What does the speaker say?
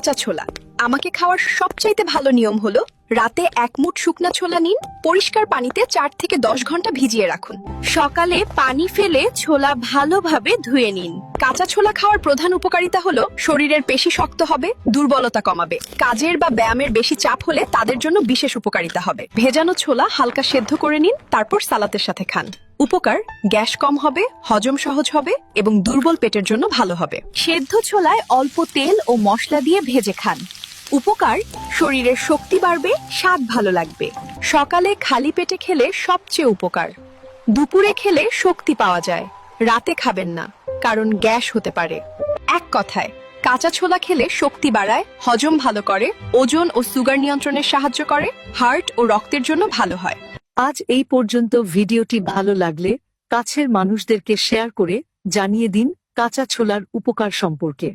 কাঁচা ছোলা। আমাকে খাওয়ার সবচাইতে ভালো নিয়ম হলো রাতে এক মুঠ শুকনা ছোলা নিন, পরিষ্কার পানিতে 4 থেকে 10 ঘন্টা ভিজিয়ে রাখুন। সকালে পানি ফেলে ছোলা ভালোভাবে ধুয়ে নিন। কাঁচা ছোলা খাওয়ার প্রধান উপকারিতা হলো শরীরের পেশি শক্ত হবে, দুর্বলতা কমাবে। কাজের বা ব্যায়ামের বেশি চাপ হলে তাদের জন্য বিশেষ উপকারিতা হবে। ভেজানো ছোলা হালকা সেদ্ধ করে নিন, তারপর সালাতের সাথে খান। উপকার, গ্যাস কম হবে, হজম সহজ হবে এবং দুর্বল পেটের জন্য ভালো হবে। সেদ্ধ ছোলায় অল্প তেল ও মশলা দিয়ে ভেজে খান। উপকার, শরীরের শক্তি বাড়বে, স্বাদ ভালো লাগবে। সকালে খালি পেটে খেলে সবচেয়ে উপকার। দুপুরে খেলে শক্তি পাওয়া যায়। রাতে খাবেন না, কারণ গ্যাস হতে পারে। এক কথায়, কাঁচা ছোলা খেলে শক্তি বাড়ায়, হজম ভালো করে, ওজন ও সুগার নিয়ন্ত্রণে সাহায্য করে, হার্ট ও রক্তের জন্য ভালো হয়। আজ এই পর্যন্ত। ভিডিওটি ভালো লাগলে কাছের মানুষদেরকে শেয়ার করে জানিয়ে দিন কাঁচা ছোলার উপকার সম্পর্কে।